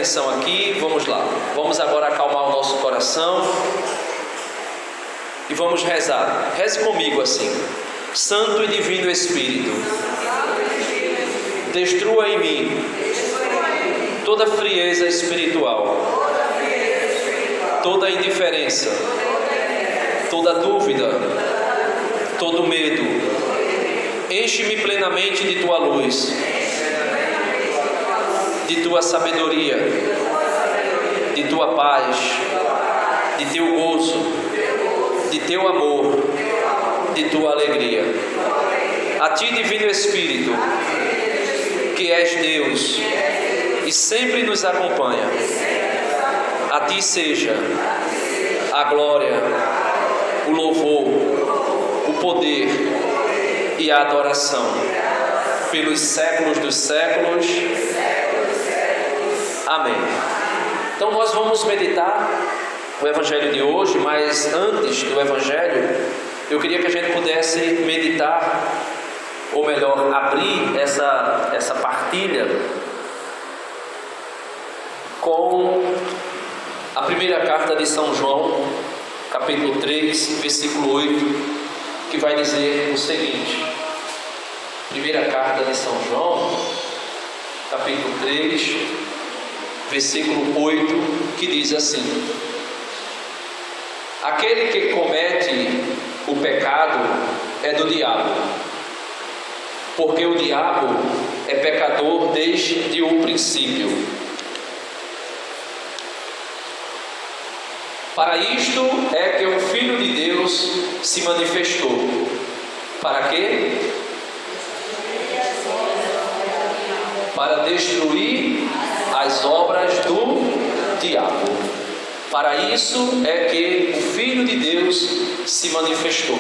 atenção aqui, vamos lá. Vamos agora acalmar o nosso coração e vamos rezar. Reze comigo assim: Santo e Divino Espírito, destrua em mim toda frieza espiritual, toda indiferença, toda dúvida, todo medo. Enche-me plenamente de tua luz, de tua sabedoria, de tua paz, de teu gozo, de teu amor, de tua alegria. A ti, Divino Espírito, que és Deus e sempre nos acompanha, a ti seja a glória, o louvor, o poder e a adoração pelos séculos dos séculos. Amém. Então nós vamos meditar o Evangelho de hoje, mas antes do Evangelho, eu queria que a gente pudesse meditar, ou melhor, abrir essa partilha com a primeira carta de São João, capítulo 3, versículo 8, que vai dizer o seguinte. Primeira carta de São João, capítulo 3, versículo 8, que diz assim: aquele que comete o pecado é do diabo, porque o diabo é pecador desde o princípio. Para isto é que o Filho de Deus se manifestou. Para quê? Para destruir as obras do diabo. Para isso é que o Filho de Deus se manifestou,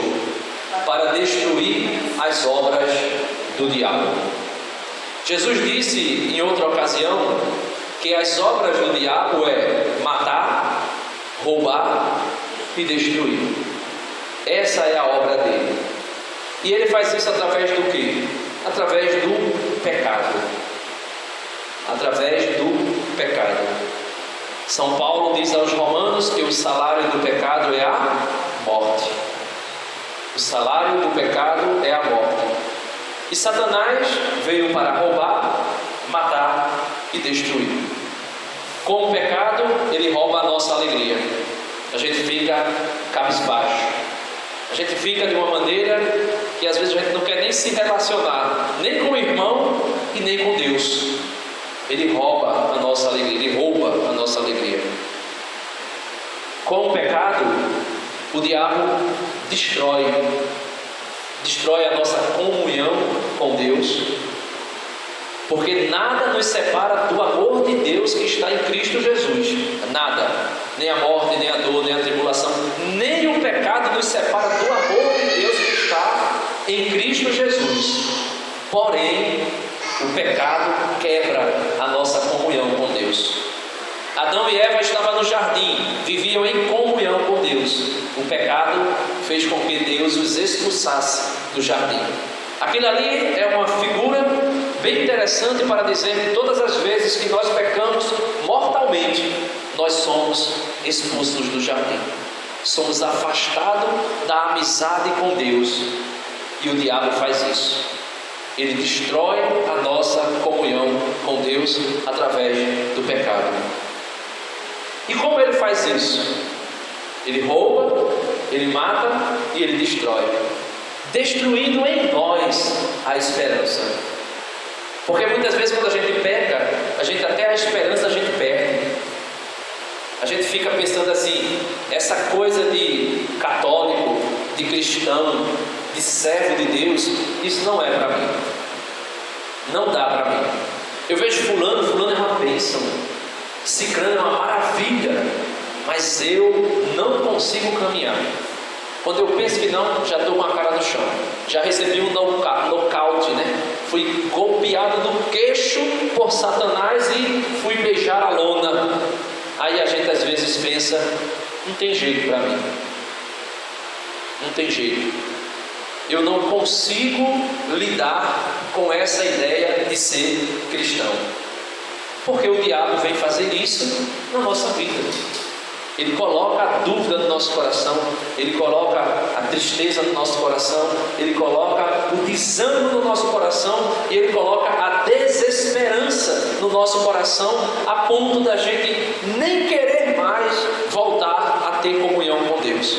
para destruir as obras do diabo. Jesus disse em outra ocasião que as obras do diabo é matar, roubar e destruir. Essa é a obra dele. E ele faz isso através do quê? Através do pecado. Através do pecado. São Paulo diz aos Romanos que o salário do pecado é a morte. O salário do pecado é a morte. E Satanás veio para roubar, matar e destruir. Com o pecado, ele rouba a nossa alegria. A gente fica cabisbaixo. A gente fica de uma maneira que às vezes a gente não quer nem se relacionar, nem com o irmão e nem com Deus. Ele rouba a nossa alegria, ele rouba a nossa alegria. Com o pecado, o diabo destrói a nossa comunhão com Deus, porque nada nos separa do amor de Deus que está em Cristo Jesus. Nada, nem a morte, nem a dor, nem a tribulação, nem o pecado nos separa do amor de Deus que está em Cristo Jesus. Porém, o pecado quebra a nossa comunhão com Deus. Adão e Eva estavam no jardim, viviam em comunhão com Deus. O pecado fez com que Deus os expulsasse do jardim. Aquilo ali é uma figura bem interessante para dizer que todas as vezes que nós pecamos mortalmente, nós somos expulsos do jardim. Somos afastados da amizade com Deus. E o diabo faz isso. Ele destrói a nossa comunhão com Deus através do pecado. E como ele faz isso? Ele rouba, ele mata e ele destrói, destruindo em nós a esperança. Porque muitas vezes quando a gente peca, a gente até a esperança a gente perde. A gente fica pensando assim, essa coisa de católico, de cristão, de servo de Deus, isso não é para mim. Não dá para mim. Eu vejo fulano é uma bênção, ciclano é uma maravilha, mas eu não consigo caminhar. Quando eu penso que não, já estou com a cara no chão. Já recebi um nocaute, né? Fui golpeado no queixo por Satanás e fui beijar a lona. Aí a gente às vezes pensa, não tem jeito para mim. Não tem jeito. Eu não consigo lidar com essa ideia de ser cristão. Porque o diabo vem fazer isso na nossa vida. Ele coloca a dúvida no nosso coração, ele coloca a tristeza no nosso coração, ele coloca o desânimo no nosso coração, e ele coloca a desesperança no nosso coração, a ponto da gente nem querer mais voltar a ter comunhão com Deus.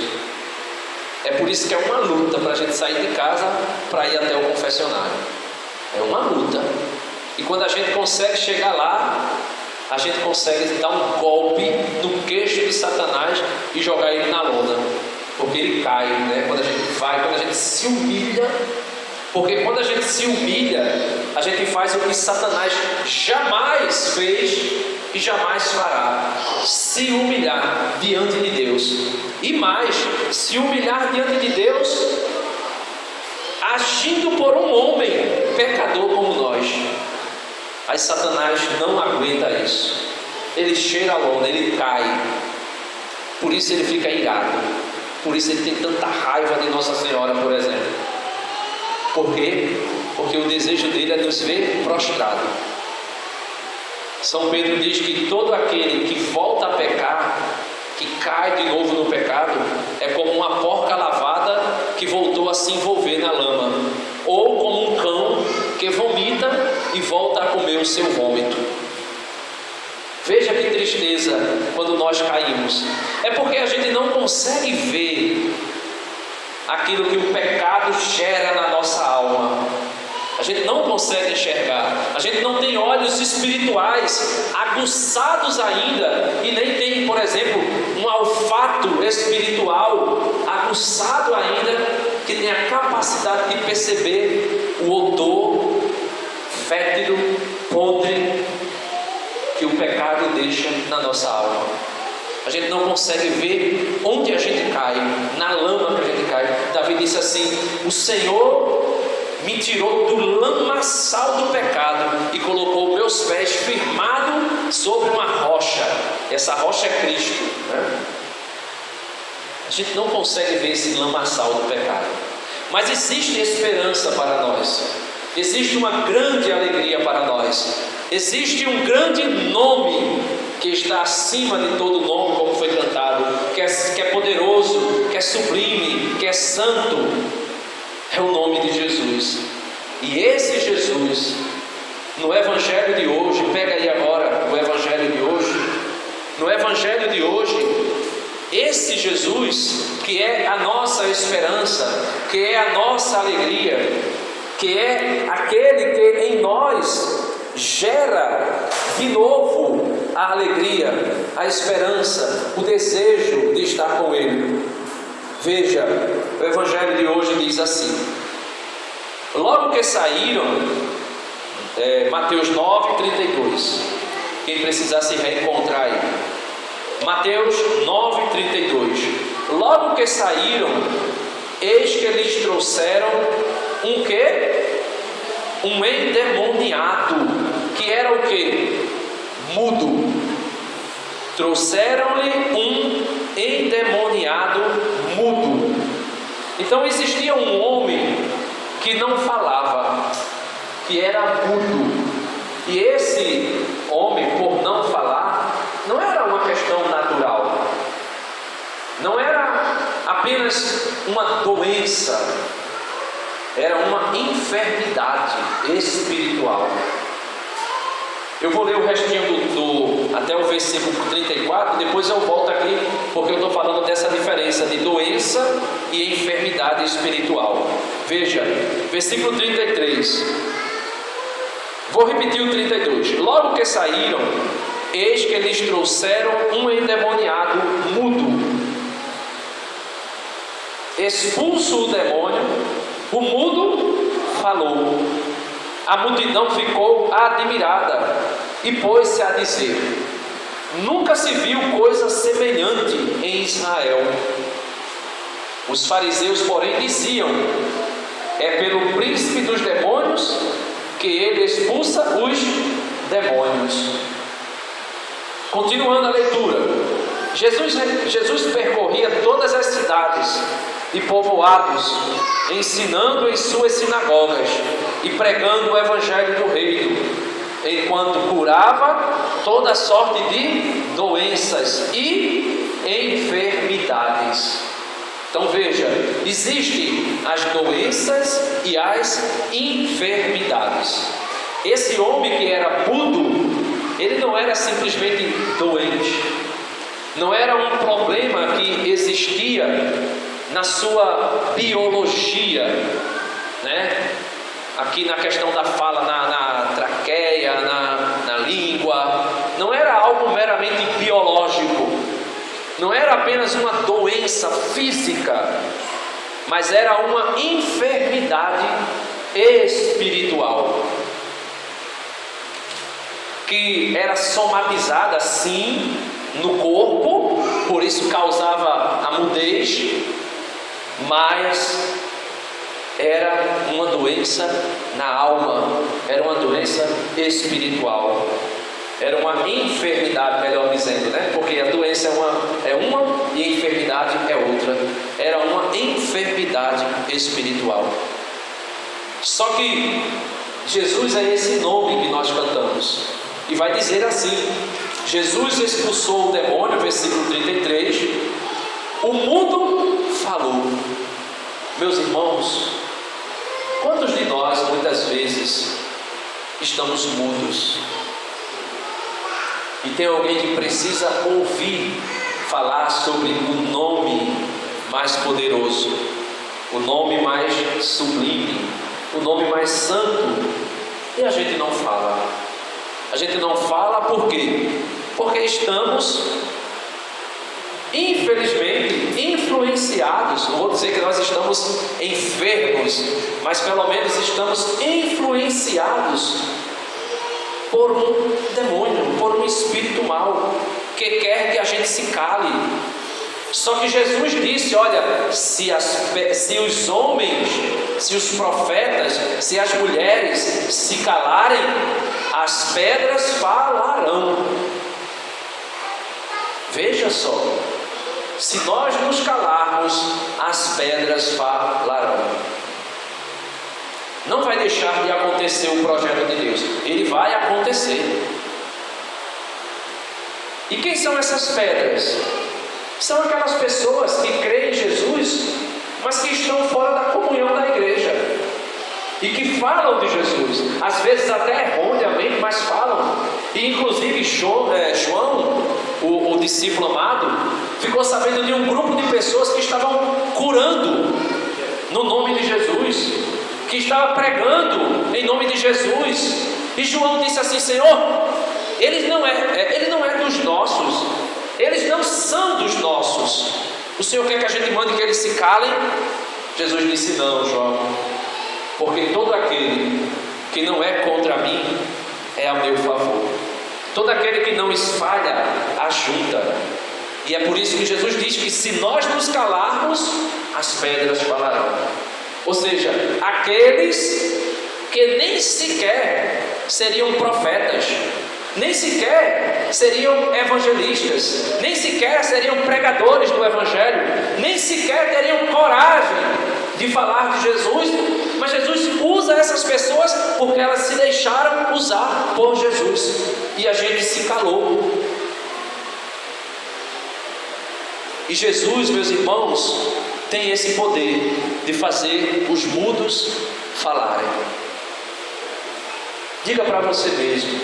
É por isso que é uma luta para a gente sair de casa para ir até o confessionário. É uma luta. E quando a gente consegue chegar lá, a gente consegue dar um golpe no queixo de Satanás e jogar ele na lona, porque ele cai, né? Quando a gente se humilha, porque quando a gente se humilha, a gente faz o que Satanás jamais fez e jamais fará: se humilhar diante de Deus. E mais, se humilhar diante de Deus agindo por um homem pecador como nós. Aí Satanás não aguenta isso. Ele cheira a lona, ele cai. Por isso ele fica irado. Por isso ele tem tanta raiva de Nossa Senhora, por exemplo. Por quê? Porque o desejo dele é nos ver prostrado. São Pedro diz que todo aquele que volta a pecar, que cai de novo no pecado, é como uma porca lavada que voltou a se envolver na lama, ou como um cão que vomita e volta a comer o seu vômito. Veja que tristeza quando nós caímos. É porque a gente não consegue ver aquilo que o pecado gera na nossa alma. A gente não consegue enxergar. A gente não tem olhos espirituais aguçados ainda, e nem tem, por exemplo, um olfato espiritual aguçado ainda, que tem a capacidade de perceber o odor fétido, podre, que o pecado deixa na nossa alma. A gente não consegue ver onde a gente cai, na lama que a gente cai. Davi disse assim: o Senhor me tirou do lamaçal do pecado e colocou meus pés firmados sobre uma rocha. Essa rocha é Cristo, né? A gente não consegue ver esse lamaçal do pecado, mas existe esperança para nós. Existe uma grande alegria para nós. Existe um grande nome que está acima de todo nome, como foi cantado, que é poderoso, que é sublime, que é santo. É o nome de Jesus. E esse Jesus, no Evangelho de hoje, pega aí agora o Evangelho de hoje. No Evangelho de hoje, esse Jesus, que é a nossa esperança, que é a nossa alegria, que é aquele que em nós gera de novo a alegria, a esperança, o desejo de estar com Ele. Veja, o Evangelho de hoje diz assim: logo que saíram, Mateus 9:32, quem precisar se reencontrar aí, Mateus 9:32, logo que saíram, eis que lhes trouxeram um quê? Um endemoniado, que era o quê? Mudo. Trouxeram-lhe um endemoniado mudo. Então existia um homem que não falava, que era mudo. E esse homem, por não falar, não era uma questão natural, não era apenas uma doença, era uma enfermidade espiritual. Eu vou ler o restinho até o versículo 34, depois eu volto aqui, porque eu estou falando dessa diferença de doença e enfermidade espiritual. Veja, versículo 33. Vou repetir o 32. Logo que saíram, eis que lhes trouxeram um endemoniado mudo. Expulso o demônio, o mudo falou. A multidão ficou admirada e pôs-se a dizer: nunca se viu coisa semelhante em Israel. Os fariseus, porém, diziam: é pelo príncipe dos demônios que ele expulsa os demônios. Continuando a leitura, Jesus percorria todas as cidades e povoados, ensinando em suas sinagogas e pregando o evangelho do reino enquanto curava toda sorte de doenças e enfermidades. Então veja, existem as doenças e as enfermidades. Esse homem que era mudo, ele não era simplesmente doente, não era um problema que existia na sua biologia, né? Aqui na questão da fala, na traqueia, na língua, não era algo meramente biológico, não era apenas uma doença física, mas era uma enfermidade espiritual, que era somatizada sim no corpo, por isso causava a mudez, mas era uma doença na alma, era uma doença espiritual, era uma enfermidade, melhor dizendo, né? Porque a doença é uma e a enfermidade é outra. Era uma enfermidade espiritual. Só que Jesus é esse nome que nós cantamos, e vai dizer assim: Jesus expulsou o demônio, versículo 33, o mudo falou. Meus irmãos, quantos de nós muitas vezes estamos mudos e tem alguém que precisa ouvir falar sobre o nome mais poderoso, o nome mais sublime, o nome mais santo, e a gente não fala? A gente não fala por quê? Porque estamos, infelizmente, influenciados. Não vou dizer que nós estamos enfermos, mas pelo menos estamos influenciados por um demônio, por um espírito mau, que quer que a gente se cale. Só que Jesus disse: olha, se os homens, se os profetas, se as mulheres se calarem, as pedras falarão. Veja só, se nós nos calarmos, as pedras falarão. Não vai deixar de acontecer o projeto de Deus, ele vai acontecer. E quem são essas pedras? São aquelas pessoas que creem em Jesus, mas que estão fora da comunhão da igreja, e que falam de Jesus, às vezes até erroneamente, mas falam. E inclusive João, o discípulo amado, ficou sabendo de um grupo de pessoas que estavam curando no nome de Jesus, que estava pregando em nome de Jesus. E João disse assim: Senhor, ele não é dos nossos, eles não são dos nossos. O Senhor quer que a gente mande que eles se calem? Jesus disse: não, João, porque todo aquele que não é contra mim é a meu favor. Todo aquele que não espalha, ajunta. E é por isso que Jesus diz que se nós nos calarmos, as pedras falarão. Ou seja, aqueles que nem sequer seriam profetas, nem sequer seriam evangelistas, nem sequer seriam pregadores do Evangelho, nem sequer teriam coragem de falar de Jesus, mas Jesus usa essas pessoas porque elas se deixaram usar por Jesus, e a gente se calou. E Jesus, meus irmãos, tem esse poder de fazer os mudos falarem. Diga para você mesmo,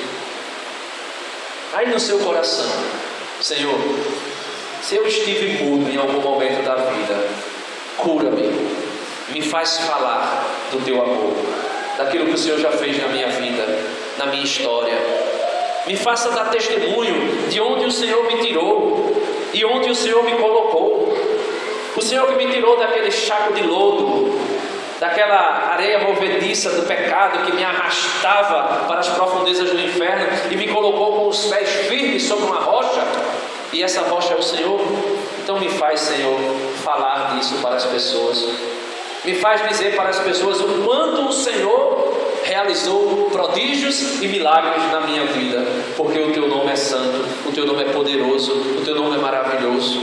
aí no seu coração: Senhor, se eu estive mudo em algum momento da vida, cura-me, me faz falar do teu amor, daquilo que o Senhor já fez na minha vida, na minha história. Me faça dar testemunho de onde o Senhor me tirou e onde o Senhor me colocou. O Senhor que me tirou daquele saco de lodo, daquela areia movediça do pecado que me arrastava para as profundezas do inferno e me colocou com os pés firmes sobre uma rocha, e essa rocha é o Senhor. Então me faz, Senhor, falar disso para as pessoas, me faz dizer para as pessoas o quanto o Senhor realizou prodígios e milagres na minha vida, porque o teu nome é santo, o teu nome é poderoso, o teu nome é maravilhoso.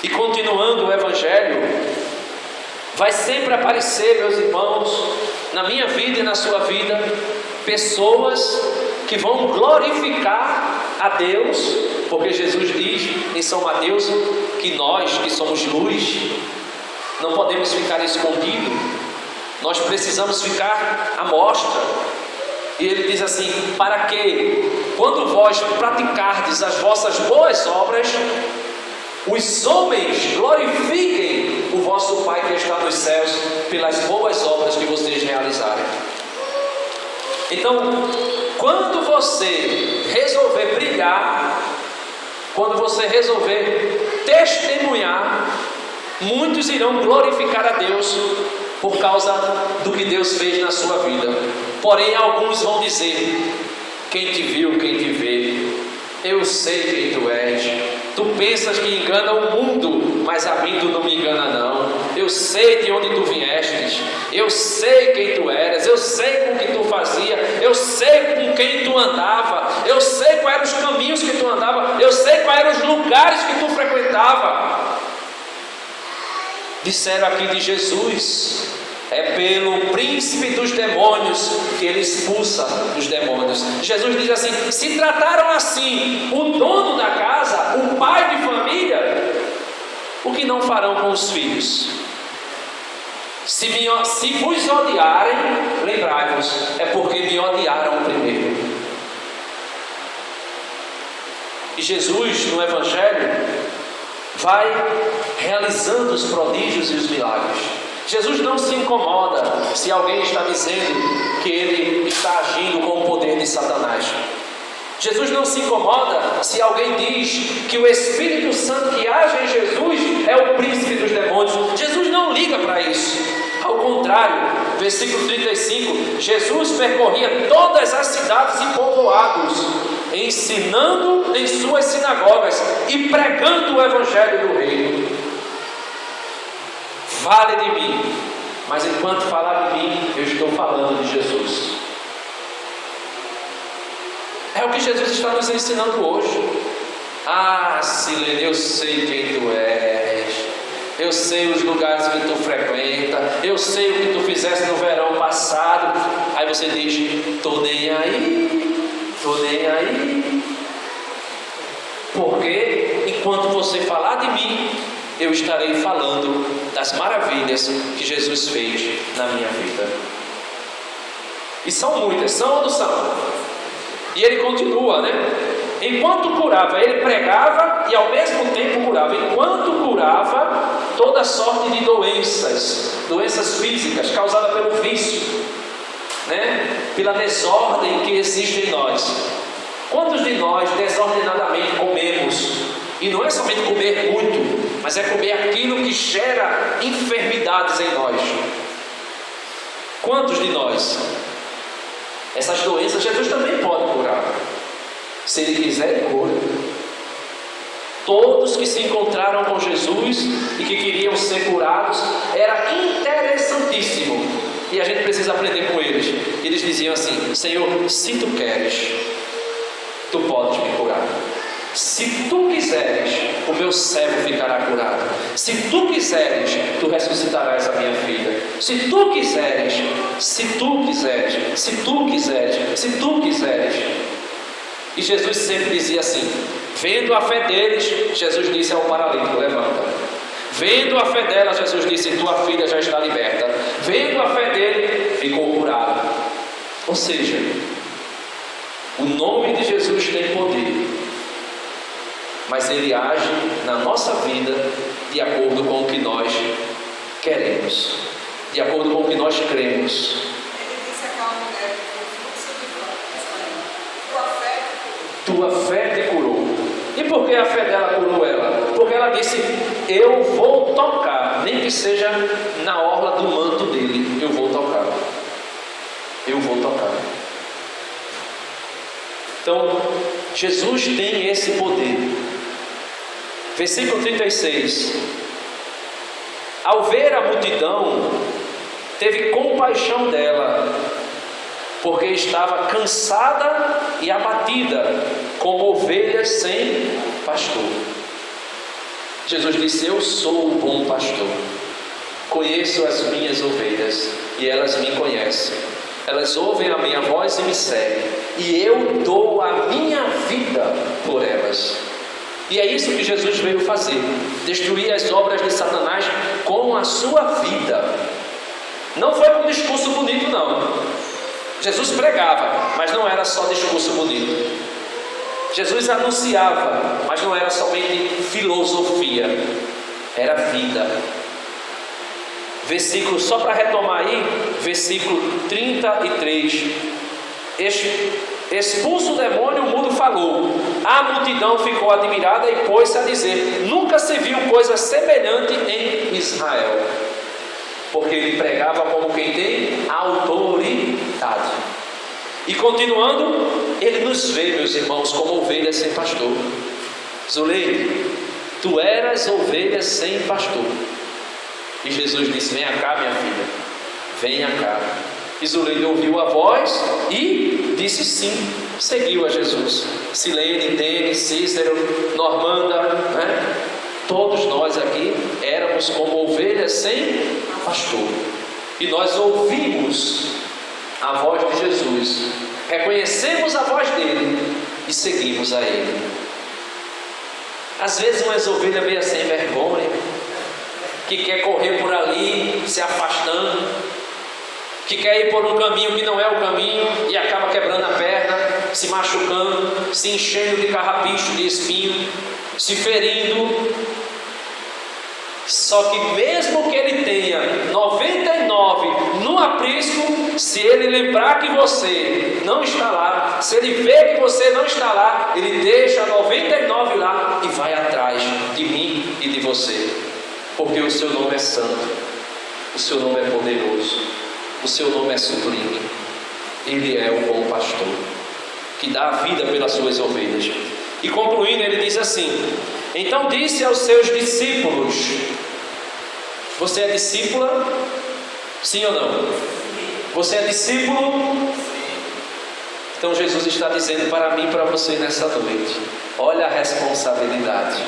E continuando o Evangelho, vai sempre aparecer, meus irmãos, na minha vida e na sua vida, pessoas que vão glorificar a Deus, porque Jesus diz em São Mateus que nós que somos luz, não podemos ficar escondidos, nós precisamos ficar à mostra. E ele diz assim: para que, quando vós praticardes as vossas boas obras, os homens glorifiquem o vosso Pai que está nos céus pelas boas obras que vocês realizarem. Então, quando você resolver brilhar, quando você resolver testemunhar, muitos irão glorificar a Deus por causa do que Deus fez na sua vida. Porém, alguns vão dizer: quem te viu, quem te vê, eu sei quem tu és. Tu pensas que engana o mundo, mas a mim tu não me engana não. Eu sei de onde tu viestes, eu sei quem tu eras, eu sei com o que tu fazia, eu sei com quem tu andava, eu sei quais eram os caminhos que tu andava, eu sei quais eram os lugares que tu frequentava. Disseram aqui de Jesus: é pelo príncipe dos demônios que ele expulsa os demônios. Jesus diz assim: se trataram assim o dono da casa, o pai de família, o que não farão com os filhos? Se vos odiarem, lembrai-vos, é porque me odiaram primeiro. E Jesus, no Evangelho, vai realizando os prodígios e os milagres. Jesus não se incomoda se alguém está dizendo que ele está agindo com o poder de Satanás. Jesus não se incomoda se alguém diz que o Espírito Santo que age em Jesus é o príncipe dos demônios. Jesus não liga para isso. Ao contrário, versículo 35, Jesus percorria todas as cidades e povoados, ensinando em suas sinagogas e pregando o Evangelho do Reino. Fale de mim, mas enquanto falar de mim, eu estou falando de Jesus. É o que Jesus está nos ensinando hoje. Ah, Silene, eu sei quem tu és, eu sei os lugares que tu frequenta, eu sei o que tu fizeste no verão passado. Aí você diz: tô nem aí, tô nem aí. Porque enquanto você falar de mim, eu estarei falando das maravilhas que Jesus fez na minha vida. E são muitas, são ou não são? E ele continua, né? Enquanto curava, ele pregava e ao mesmo tempo curava. Enquanto curava toda sorte de doenças físicas causadas pelo vício, né? Pela desordem que existe em nós. Quantos de nós desordenadamente comemos? E não é somente comer muito, mas é comer aquilo que gera enfermidades em nós. Quantos de nós? Essas doenças Jesus também pode curar. Se Ele quiser, Ele cura. Todos que se encontraram com Jesus e que queriam ser curados, era interessantíssimo. E a gente precisa aprender com eles. Eles diziam assim: Senhor, se Tu queres, Tu podes me curar. Se Tu quiseres, o meu servo ficará curado. Se Tu quiseres, Tu ressuscitarás a minha filha. Se Tu quiseres, se Tu quiseres, se Tu quiseres, se Tu quiseres. E Jesus sempre dizia assim. Vendo a fé deles, Jesus disse ao paralítico: levanta. Vendo a fé dela, Jesus disse: tua filha já está liberta. Vendo a fé dele, ficou curado. Ou seja, o nome de Jesus tem poder, mas ele age na nossa vida de acordo com o que nós queremos, de acordo com o que nós cremos. Tua fé te curou. E por que a fé dela curou ela? Porque ela disse: eu vou tocar, nem que seja na orla do manto dele, eu vou tocar. Eu vou tocar. Então, Jesus tem esse poder. Versículo 36. Ao ver a multidão, teve compaixão dela, porque estava cansada e abatida, como ovelhas sem pastor. Jesus disse: eu sou o bom pastor, conheço as minhas ovelhas e elas me conhecem. elas ouvem a minha voz e me seguem, e eu dou a minha vida por elas. E é isso que Jesus veio fazer: destruir as obras de Satanás com a sua vida. Não foi com um discurso bonito, não. Jesus pregava, mas não era só discurso bonito. Jesus anunciava, mas não era somente filosofia, era vida. Versículo, só para retomar aí, versículo 33. Expulso o demônio, o mudo falou. A multidão ficou admirada e pôs-se a dizer: nunca se viu coisa semelhante em Israel. Porque ele pregava como quem tem autoridade. E continuando, ele nos vê, meus irmãos, como ovelhas sem pastor. Zuleide, tu eras ovelha sem pastor. E Jesus disse: venha cá, minha filha, venha cá. E Zuleide ouviu a voz e disse sim, seguiu a Jesus. Silene, Denis, Cícero, Normanda, né? Todos nós aqui éramos como ovelhas sem pastor. E nós ouvimos a voz de Jesus, reconhecemos a voz dele e seguimos a ele. Às vezes umas ovelhas meio sem vergonha, que quer correr por ali, se afastando, que quer ir por um caminho que não é o caminho e acaba quebrando a perna, se machucando, se enchendo de carrapicho, de espinho, se ferindo. Só que mesmo que ele tenha 99 no aprisco, se ele lembrar que você não está lá, se ele vê que você não está lá, ele deixa 99 lá e vai atrás de mim e de você. Porque o seu nome é santo, o seu nome é poderoso, o seu nome é sublime. Ele é o bom pastor, que dá a vida pelas suas ovelhas. E concluindo, ele diz assim: então disse aos seus discípulos: você é discípula? Sim ou não? Você é discípulo? Então Jesus está dizendo para mim e para você nessa noite: olha a responsabilidade.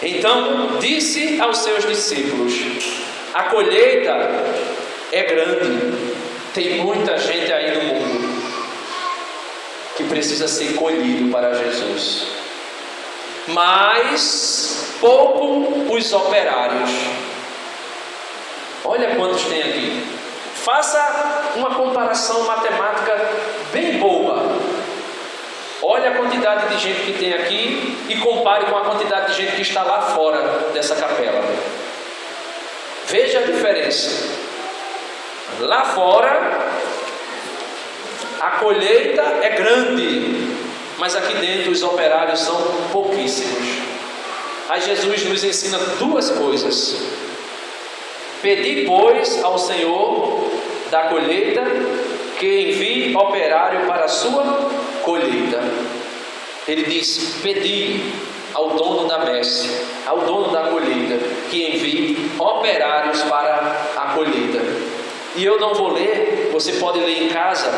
Então disse aos seus discípulos: a colheita é grande, tem muita gente aí no mundo que precisa ser colhido para Jesus, mas pouco os operários. Olha quantos tem aqui. Faça uma comparação matemática bem boa. Olha a quantidade de gente que tem aqui e compare com a quantidade de gente que está lá fora dessa capela. Veja a diferença. Lá fora a colheita é grande, mas aqui dentro os operários são pouquíssimos. Aí Jesus nos ensina duas coisas: pedi, pois, ao Senhor da colheita que envie operário para a sua colheita. Ele diz: pedi ao dono da messe, ao dono da colheita, que envie operários para a colheita. E eu não vou ler, você pode ler em casa.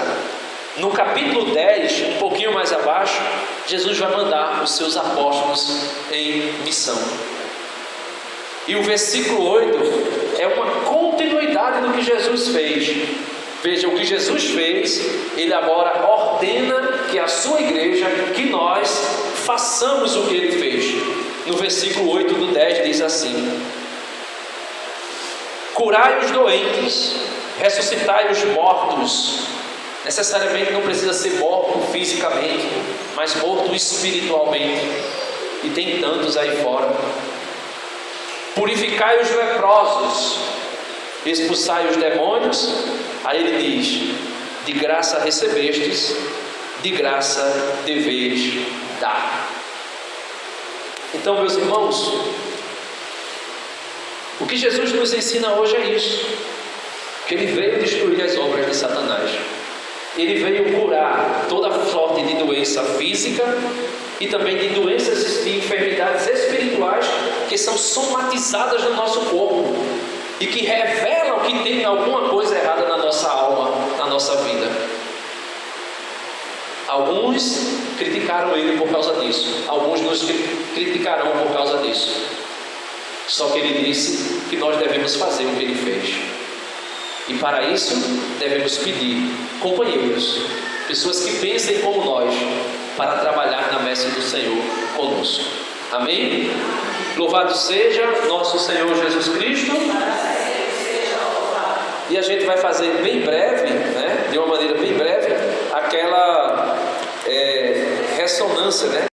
No capítulo 10, um pouquinho mais abaixo, Jesus vai mandar os seus apóstolos em missão. E o versículo 8 é uma continuidade do que Jesus fez. Veja, o que Jesus fez, ele agora ordena que a sua igreja, que nós façamos o que ele fez. No versículo 8 do 10 diz assim: curai os doentes, ressuscitai os mortos. Necessariamente não precisa ser morto fisicamente, mas morto espiritualmente. E tem tantos aí fora. Purificai os leprosos, expulsai os demônios. Aí ele diz: de graça recebestes, de graça deveis dar. Então, meus irmãos, o que Jesus nos ensina hoje é isso: que ele veio destruir as obras de Satanás. Ele veio curar toda sorte de doença física e também de doenças e enfermidades espirituais que são somatizadas no nosso corpo e que revelam que tem alguma coisa errada na nossa alma, na nossa vida. Alguns criticaram ele por causa disso, alguns nos criticarão por causa disso. Só que ele disse que nós devemos fazer o que ele fez. E para isso devemos pedir companheiros, pessoas que pensem como nós, para trabalhar na messe do Senhor conosco. Amém? Louvado seja nosso Senhor Jesus Cristo. E a gente vai fazer bem breve, né, de uma maneira bem breve, aquela ressonância, né?